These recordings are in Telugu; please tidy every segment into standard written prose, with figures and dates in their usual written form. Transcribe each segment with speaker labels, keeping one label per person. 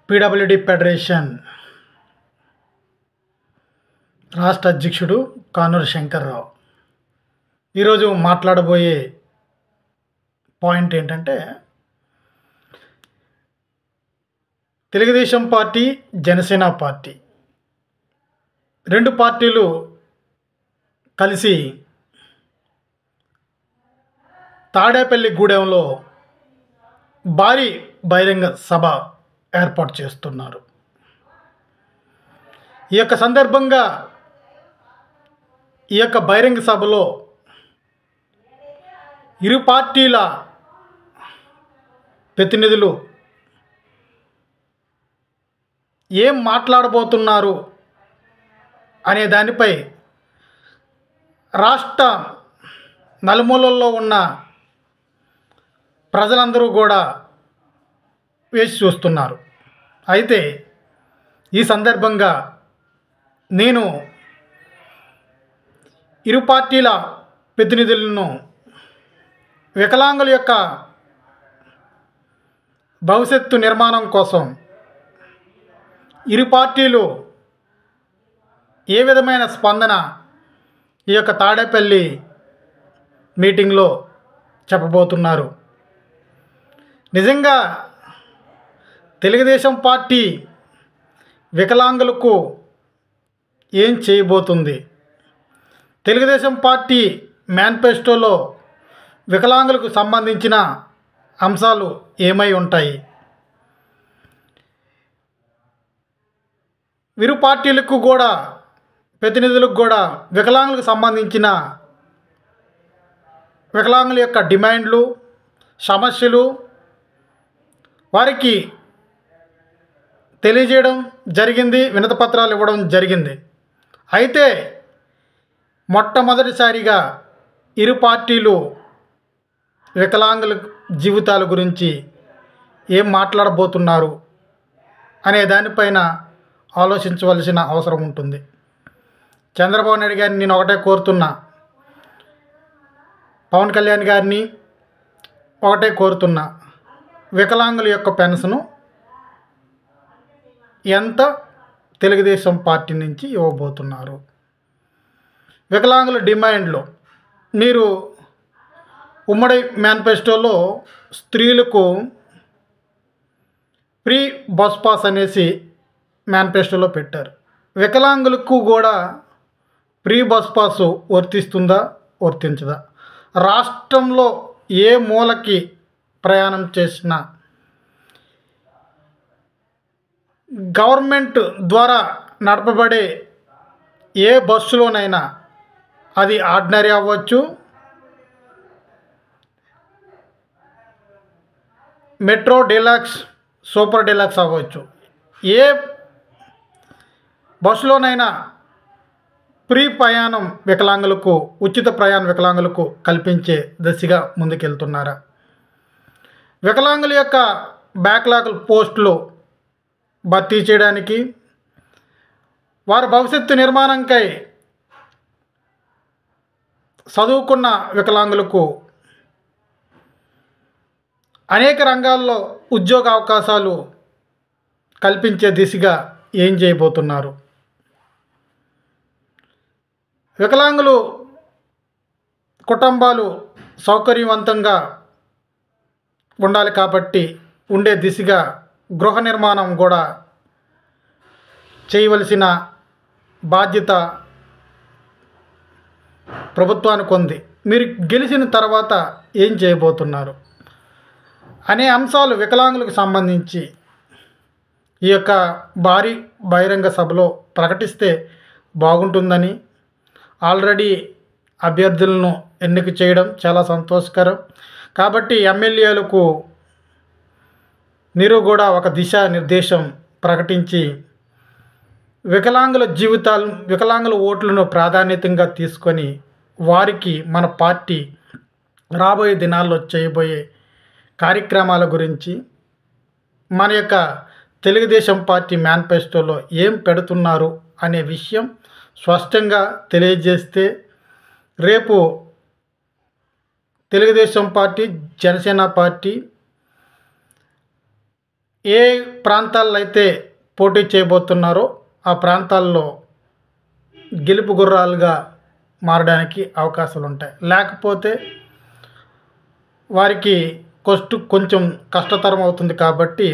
Speaker 1: పీడబ్ల్యూడీ ఫెడరేషన్ రాష్ట్ర అధ్యక్షుడు కానూరు శంకర్రావు ఈరోజు మాట్లాడబోయే పాయింట్ ఏంటంటే, తెలుగుదేశం పార్టీ, జనసేన పార్టీ రెండు పార్టీలు కలిసి తాడేపల్లిగూడెంలో భారీ బహిరంగ సభ ఏర్పాటు చేస్తున్నారు. ఈ యొక్క సందర్భంగా ఈ యొక్క బహిరంగ సభలో ఇరు పార్టీల ప్రతినిధులు ఏం మాట్లాడబోతున్నారు అనే దానిపై రాష్ట్ర నలుమూలల్లో ఉన్న ప్రజలందరూ కూడా వేచి చూస్తున్నారు. అయితే ఈ సందర్భంగా నేను ఇరు పార్టీల ప్రతినిధులను వికలాంగుల యొక్క భవిష్యత్తు నిర్మాణం కోసం ఇరు పార్టీలు ఏ విధమైన స్పందన ఈ యొక్క తాడేపల్లి మీటింగ్లో చెప్పబోతున్నారు. నిజంగా తెలుగుదేశం పార్టీ వికలాంగులకు ఏం చేయబోతుంది? తెలుగుదేశం పార్టీ మేనిఫెస్టోలో వికలాంగులకు సంబంధించిన అంశాలు ఏమై ఉంటాయి? ఇరు పార్టీలకు కూడా ప్రతినిధులకు కూడా వికలాంగులకు సంబంధించిన వికలాంగుల యొక్క డిమాండ్లు, సమస్యలు వారికి తెలియజేయడం జరిగింది, వినతిపత్రాలు ఇవ్వడం జరిగింది. అయితే మొట్టమొదటిసారిగా ఇరు పార్టీలు వికలాంగుల జీవితాల గురించి ఏం మాట్లాడబోతున్నారు అనే దానిపైన ఆలోచించవలసిన అవసరం ఉంటుంది. చంద్రబాబు నాయుడు గారిని నేను ఒకటే కోరుతున్నా, పవన్ కళ్యాణ్ గారిని ఒకటే కోరుతున్నా, వికలాంగుల యొక్క పెన్షను ఎంత తెలుగుదేశం పార్టీ నుంచి ఇవ్వబోతున్నారు? వికలాంగుల డిమాండ్లు మీరు ఉమ్మడి మేనిఫెస్టోలో స్త్రీలకు ఫ్రీ బస్ పాస్ అనేసి మేనిఫెస్టోలో పెట్టారు. వికలాంగులకు కూడా ఫ్రీ బస్ పాసు వర్తిస్తుందా, వర్తించదా? రాష్ట్రంలో ఏ మూలకి ప్రయాణం చేసిన గవర్నమెంట్ ద్వారా నడపబడే ఏ బస్సులోనైనా, అది ఆర్డినరీ అవ్వచ్చు, మెట్రో డీలక్స్, సూపర్ డీలక్స్ అవ్వచ్చు, ఏ బస్సులోనైనా ఫ్రీ ప్రయాణం వికలాంగులకు, ఉచిత ప్రయాణం వికలాంగులకు కల్పించే దిశగా ముందుకెళ్తున్నారా? వికలాంగుల యొక్క బ్యాక్లాగ్ పోస్టులు భర్తీ చేయడానికి, వారి భవిష్యత్తు నిర్మాణంకై చదువుకున్న వికలాంగులకు అనేక రంగాల్లో ఉద్యోగ అవకాశాలు కల్పించే దిశగా ఏం చేయబోతున్నారు? వికలాంగులు కుటుంబాలు సౌకర్యవంతంగా ఉండాలి కాబట్టి ఉండే దిశగా గృహ నిర్మాణం కూడా చేయవలసిన బాధ్యత ప్రభుత్వానికి ఉంది. మీరు గెలిచిన తర్వాత ఏం చేయబోతున్నారు అనే అంశాలు వికలాంగులకు సంబంధించి ఈ యొక్క భారీ బహిరంగ సభలో ప్రకటిస్తే బాగుంటుందని, ఆల్రెడీ అభ్యర్థులను ఎన్నిక చేయడం చాలా సంతోషకరం. కాబట్టి ఎమ్మెల్యేలకు మీరు కూడా ఒక దిశా నిర్దేశం ప్రకటించి వికలాంగుల జీవితాలు, వికలాంగుల ఓట్లను ప్రాధాన్యతంగా తీసుకొని వారికి మన పార్టీ రాబోయే దినాల్లో చేయబోయే కార్యక్రమాల గురించి, మన యొక్క తెలుగుదేశం పార్టీ మేనిఫెస్టోలో ఏం పెడుతున్నారు అనే విషయం స్పష్టంగా తెలియజేస్తే రేపు తెలుగుదేశం పార్టీ, జనసేన పార్టీ ఏ ప్రాంతాల్లో అయితే పోటీ చేయబోతున్నారో ఆ ప్రాంతాల్లో గెలుపు గుర్రాలుగా మారడానికి అవకాశాలు ఉంటాయి. లేకపోతే వారికి కొంచెం కష్టతరం అవుతుంది. కాబట్టి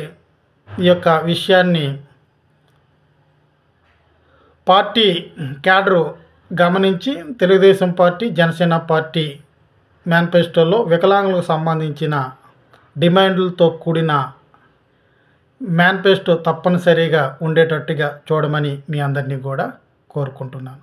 Speaker 1: ఈ యొక్క విషయాన్ని పార్టీ క్యాడరు గమనించి తెలుగుదేశం పార్టీ, జనసేన పార్టీ మేనిఫెస్టోలో వికలాంగులకు సంబంధించిన డిమాండ్లతో కూడిన మేనిఫెస్టో తప్పనిసరిగా ఉండేటట్టుగా చూడమని మీ అందరినీ కూడా కోరుకుంటున్నాను.